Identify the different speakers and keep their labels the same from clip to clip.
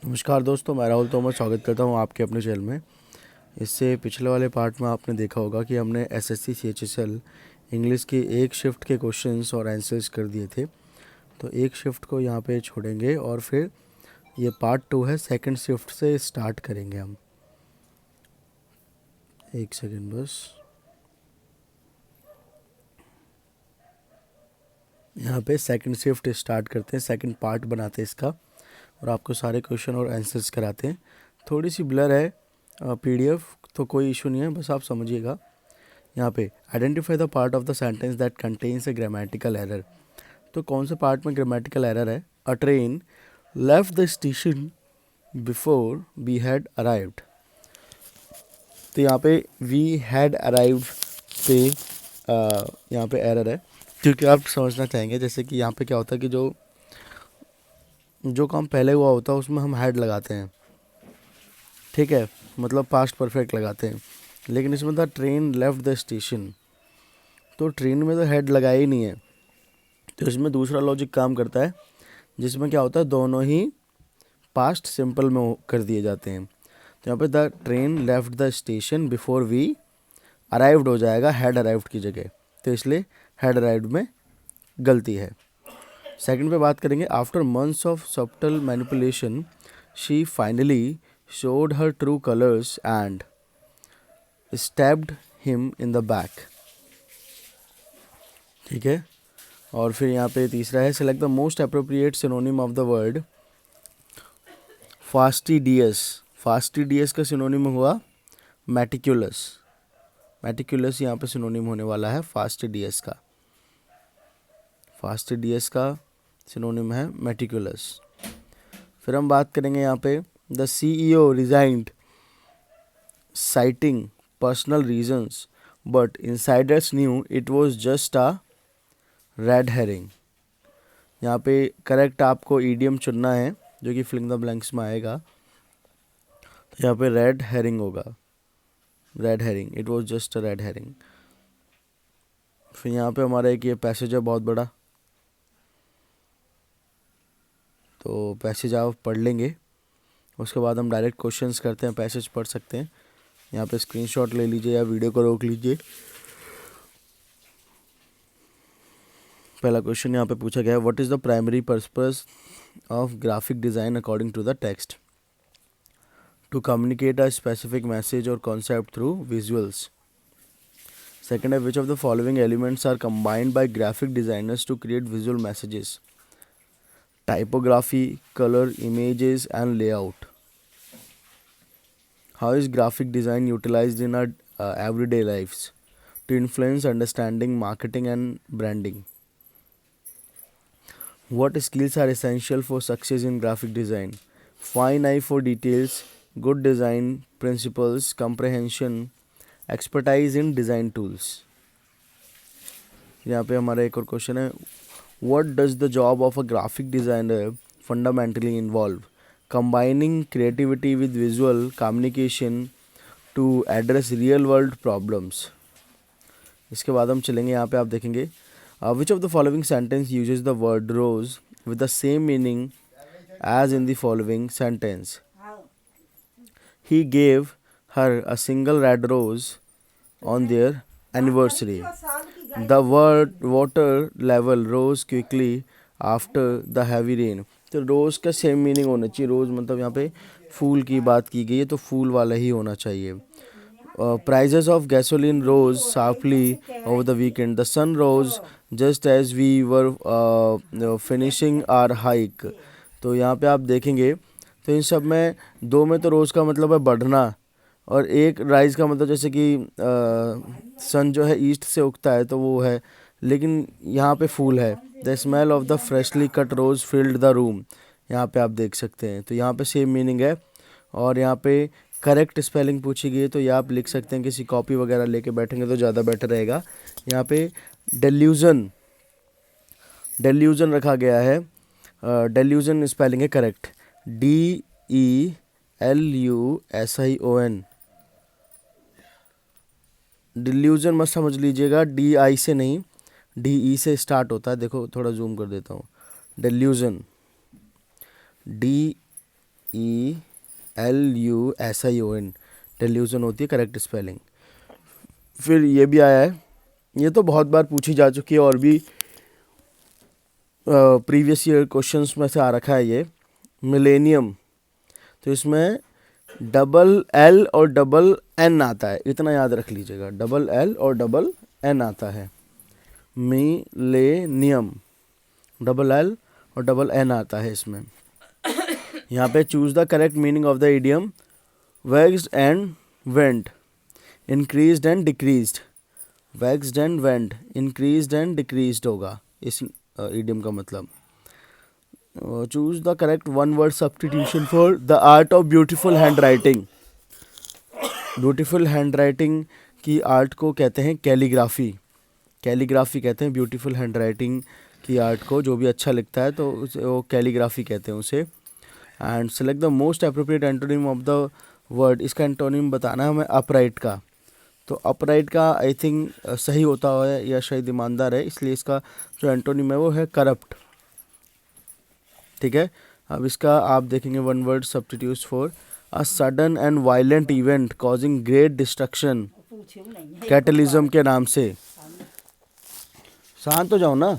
Speaker 1: नमस्कार दोस्तों, मैं राहुल तोमर स्वागत करता हूं आपके अपने चैनल में। इससे पिछले वाले पार्ट में आपने देखा होगा कि हमने एसएससी सीएचएसएल इंग्लिश के एक शिफ्ट के क्वेश्चंस और आंसर्स कर दिए थे। तो एक शिफ्ट को यहां पे छोड़ेंगे और फिर ये पार्ट 2 है, सेकंड शिफ्ट से स्टार्ट करेंगे हम। एक सेकेंड बस, यहाँ पे सेकंड शिफ्ट स्टार्ट करते हैं, सेकंड पार्ट बनाते हैं इसका और आपको सारे क्वेश्चन और आंसर्स कराते हैं। थोड़ी सी ब्लर है पीडीएफ, तो कोई इशू नहीं है, बस आप समझिएगा। यहाँ पे identify the part of the sentence that contains a grammatical error. तो कौन से पार्ट में ग्रामेटिकल एरर है? A train left the station before we had arrived. तो यहाँ पे वी हैड अराइव्ड पे यहाँ पे एरर है, क्योंकि आप समझना चाहेंगे जैसे कि यहाँ पे क्या होता है कि जो काम पहले हुआ होता है उसमें हम हैड लगाते हैं, ठीक है, मतलब पास्ट परफेक्ट लगाते हैं। लेकिन इसमें था ट्रेन लेफ्ट द स्टेशन, तो ट्रेन में तो हेड लगाया ही नहीं है। तो इसमें दूसरा लॉजिक काम करता है, जिसमें क्या होता है दोनों ही पास्ट सिंपल में कर दिए जाते हैं। तो यहाँ पे the train left the station before we arrived हो जाएगा हैड अराइव्ड की जगह, तो इसलिए हैड अराइव्ड में गलती है। सेकंड पे बात करेंगे। After months of subtle manipulation she finally showed her true colours and stabbed him in the back, ठीक है। और फिर यहाँ पे तीसरा है, select the most appropriate synonym of the word fastidious. Fastidious का सिनोनिम हुआ मेटिकुलस। मेटिकुलस यहाँ पे सिनोनिम होने वाला है फास्टिडियस का। फास्टिडियस का सिनोनिम है मेटिकुलस। फिर हम बात करेंगे यहाँ पे, the CEO resigned citing personal reasons, but insiders knew it was just a red herring। यहाँ पे करेक्ट आपको ईडियम चुनना है जो कि फिलिंग द ब्लैंक्स में आएगा। तो यहाँ पे रेड हेरिंग होगा, red herring, it was just a red herring. फिर यहाँ पे हमारा एक ये पैसेज है बहुत बड़ा, तो पैसेज आप पढ़ लेंगे, उसके बाद हम डायरेक्ट क्वेश्चंस करते हैं। पैसेज पढ़ सकते हैं, यहाँ पे स्क्रीनशॉट ले लीजिए या वीडियो को रोक लीजिए। पहला क्वेश्चन यहाँ पे पूछा गया है, what is the primary purpose of graphic design according to the text? To communicate a specific message और कॉन्सेप्ट थ्रू विजुअल्स। सेकेंड है, which of the following elements are combined by graphic designers to create visual messages? Typography, colour, images and layout. How is graphic design utilized in our everyday lifes to influence understanding, marketing and branding? What skills are essential for success in graphic design? Fine eye for details, good design principles, comprehension, expertise in design tools. यहाँ पे हमारा एक और question है, What does the job of a graphic designer fundamentally involve? Combining creativity with visual communication to address real world problems. इसके बाद हम चलेंगे, यहाँ पे आप देखेंगे, which of the following sentence uses the word rose with the same meaning as in the following sentence? He gave her a single red rose on their anniversary. The water level rose quickly after the heavy rain. तो रोज़ का same meaning होना चाहिए। रोज़ मतलब यहाँ पे फूल की बात की गई है, तो फूल वाला ही होना चाहिए। Prices of gasoline rose sharply over the weekend. The sun rose just as we were finishing our hike. तो यहाँ पे आप देखेंगे, तो इन सब में दो में तो रोज़ का मतलब है बढ़ना, और एक राइज का मतलब जैसे कि सन जो है ईस्ट से उगता है तो वो है, लेकिन यहाँ पे फूल है। The smell of the freshly cut rose filled the room, यहाँ पे आप देख सकते हैं। तो यहाँ पे सेम मीनिंग है, और यहाँ पे करेक्ट स्पेलिंग पूछी गई है, तो ये आप लिख सकते हैं, किसी कॉपी वगैरह लेके बैठेंगे तो ज़्यादा बेटर रहेगा। यहाँ पे डेल्यूजन, डेल्यूजन रखा गया है, डेल्यूजन स्पेलिंग है करेक्ट, DELUSION। डिल्यूजन मत समझ लीजिएगा, DI से नहीं, DE से स्टार्ट होता है। देखो थोड़ा जूम कर देता हूँ, डेल्यूजन, TELUSION, टेल्यूजन होती है करेक्ट स्पेलिंग। फिर ये भी आया है, ये तो बहुत बार पूछी जा चुकी है और भी प्रीवियस ईयर क्वेश्चंस में से आ रखा है ये, मिलेनियम। तो इसमें डबल एल और डबल एन आता है, इतना याद रख लीजिएगा, डबल एल और डबल एन आता है। मिलेनियम, डबल एल और डबल एन आता है इसमें। यहाँ पे choose the correct meaning of the idiom vaxxed and went, increased and decreased. Vaxxed and went, increased and decreased होगा इस इडियम का मतलब। Choose the correct one word substitution for the art of beautiful hand writing. Beautiful hand writing की art को कहते हैं calligraphy. Calligraphy कहते हैं ब्यूटीफुल हैंड राइटिंग की आर्ट को, जो भी अच्छा लिखता है तो वो कैलीग्राफी कहते हैं उसे। And select the most appropriate antonym of the word, इसका एंटोनिम बताना है हमें अपराइट का। तो अपराइट का आई थिंक सही होता है या शायद ईमानदार है, इसलिए इसका जो एंटोनिम है वो है करप्ट। ठीक है, अब इसका आप देखेंगे one word substitute for a sudden and violent event causing great destruction, cataclysm के नाम से। शांत हो जाओ ना।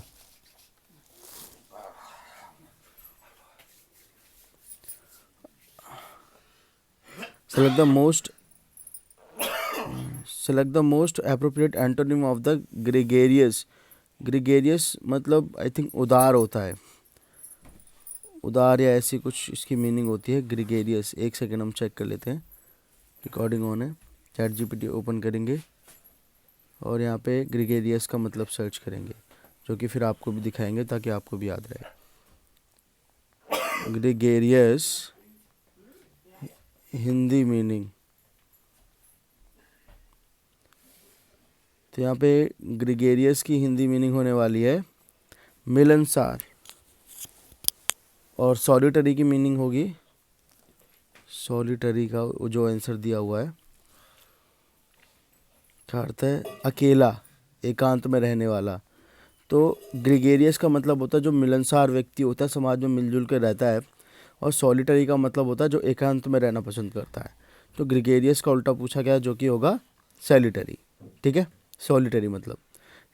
Speaker 1: Select the most appropriate antonym of the gregarious. Gregarious मतलब आई थिंक उदार होता है, उदार या ऐसी कुछ इसकी मीनिंग होती है ग्रेगेरियस। एक सेकेंड हम चेक कर लेते हैं, रिकॉर्डिंग ऑन है, चैट जीपीटी ओपन करेंगे और यहाँ पे ग्रेगेरियस का मतलब सर्च करेंगे, जो कि फिर आपको भी दिखाएंगे ताकि आपको भी याद रहे। ग्रेगेरियस हिंदी मीनिंग, तो यहाँ पे ग्रेगेरियस की हिंदी मीनिंग होने वाली है मिलनसार, और सॉलिटरी की मीनिंग होगी, सॉलिटरी का जो आंसर दिया हुआ है क्या अर्थ है, अकेला, एकांत में रहने वाला। तो ग्रेगेरियस का मतलब होता है जो मिलनसार व्यक्ति होता है, समाज में मिलजुल कर रहता है, और सॉलिटरी का मतलब होता है जो एकांत में रहना पसंद करता है। तो ग्रेगेरियस का उल्टा पूछा गया जो कि होगा सॉलिटरी। ठीक है, सॉलिटरी मतलब।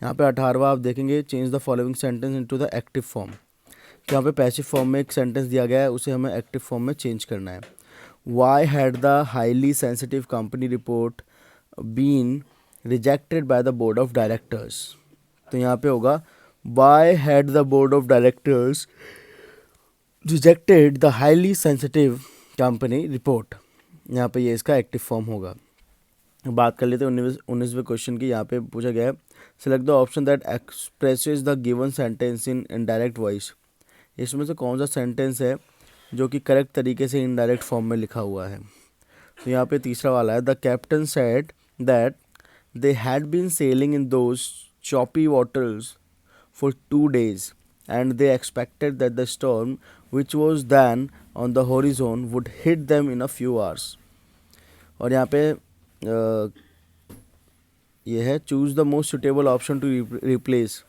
Speaker 1: यहाँ पे 18वां आप देखेंगे, change the following sentence into the active form. तो यहाँ पे पैसिव फॉर्म में एक सेंटेंस दिया गया है, उसे हमें एक्टिव फॉर्म में चेंज करना है। Why had the highly sensitive company report been rejected by the board of directors. तो यहाँ पे होगा why had the board of directors rejected the highly sensitive company report. यहाँ पे ये इसका एक्टिव फॉर्म होगा। बात कर लेते हैं 19वें क्वेश्चन की। यहाँ पे पूछा गया है, select the option that expresses the given sentence in indirect voice. इसमें से कौन सा सेंटेंस है जो कि करेक्ट तरीके से इनडायरेक्ट फॉर्म में लिखा हुआ है। तो यहाँ पे तीसरा वाला है, the captain said that they had been sailing in those choppy waters for 2 days and they expected that the storm which was then on the horizon would hit them in a few hours। और यहाँ पे ये है, choose the most suitable option to replace,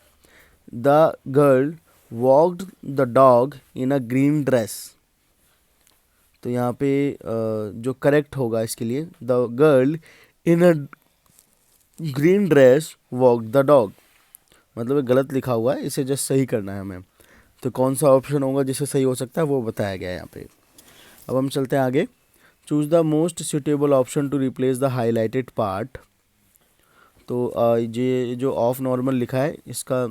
Speaker 1: the girl walked the dog in a green dress. तो यहाँ पे जो correct होगा इसके लिए, the girl in a green dress walk the dog, मतलब ये गलत लिखा हुआ है, इसे जस्ट सही करना है हमें। तो कौन सा ऑप्शन होगा जिससे सही हो सकता है वो बताया गया है यहाँ पे। अब हम चलते हैं आगे, choose the most suitable option to replace the highlighted part. तो ये जो ऑफ नॉर्मल लिखा है इसका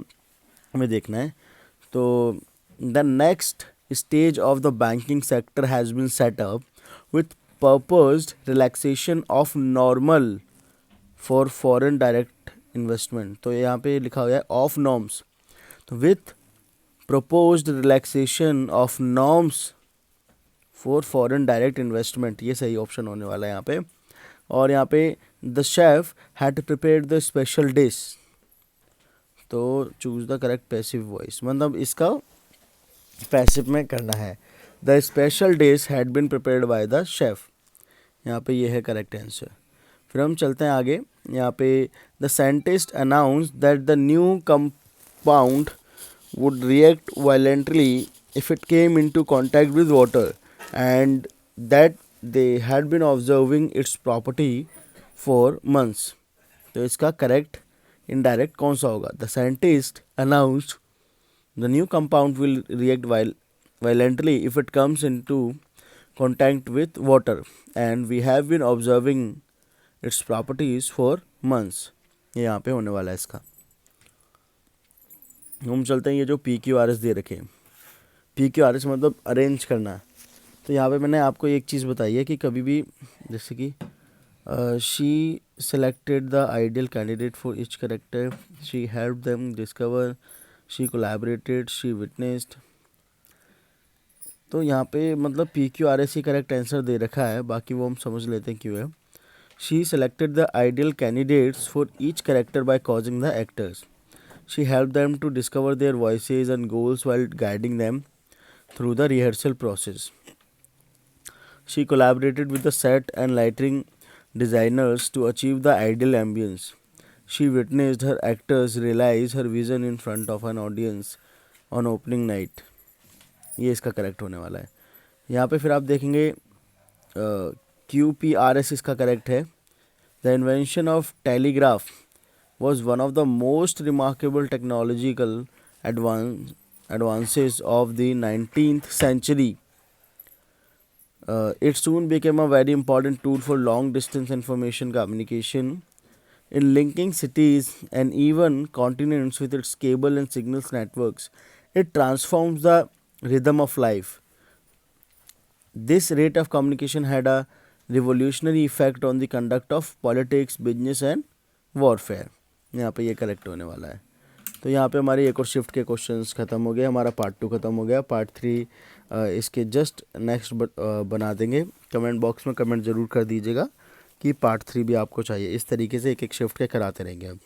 Speaker 1: हमें देखना है। तो the next stage of the banking sector has been set up with purposed relaxation of normal for foreign direct investment. तो यहाँ पे लिखा हुआ है ऑफ नॉर्म्स, तो with proposed relaxation of norms for foreign direct investment, ये सही option होने वाला है यहाँ पे। और यहाँ पे the chef had prepared the special dish, तो choose the correct passive voice, मतलब इसका पैसिव में करना है। the special dish had been prepared by the chef, यहाँ पे ये है करेक्ट आंसर। फिर हम चलते हैं आगे, यहाँ पे the scientist announced that the new compound would react violently if it came into contact with water। and that they had been observing its property for months. तो इसका करेक्ट इनडायरेक्ट कौन सा होगा? The scientist announced the new compound will react violently if it comes into contact with water and we have been observing its properties for months. ये यहाँ पे होने वाला है इसका. हम चलते हैं ये जो पी क्यू आर एस दे रखे हैं. पी क्यू आर एस मतलब अरेंज करना. तो यहाँ पे मैंने आपको एक चीज़ बताई है कि कभी भी जैसे कि she selected the ideal candidate for each character, she helped them discover, she collaborated, she witnessed. तो यहाँ पे मतलब पी क्यू आर एस ही करेक्ट आंसर दे रखा है, बाकी वो हम समझ लेते हैं क्यों है. She selected the ideal candidates for each character by causing the actors. She helped them to discover their voices and goals while guiding them through the rehearsal process. She collaborated with the set and lighting designers to achieve the ideal ambience. She witnessed her actors realize her vision in front of an audience on opening night. ये इसका correct होने वाला है. यहाँ पे फिर आप देखेंगे क्यू पी आर एस इसका करेक्ट है. The invention of telegraph was one of the most remarkable technological advances of the 19th century. It soon became a very important tool for long distance information communication in linking cities and even continents with its cable and signals networks. It transforms the rhythm of life. This rate of communication had a revolutionary effect on the conduct of politics, business and warfare. यहाँ पे ये correct होने वाला है. तो यहाँ पे हमारी एक और शिफ्ट के क्वेश्चंस ख़त्म हो गए. हमारा पार्ट 2 ख़त्म हो गया. पार्ट 3 इसके जस्ट नेक्स्ट बना देंगे. कमेंट बॉक्स में कमेंट ज़रूर कर दीजिएगा कि पार्ट 3 भी आपको चाहिए. इस तरीके से एक एक शिफ्ट के कराते रहेंगे अब.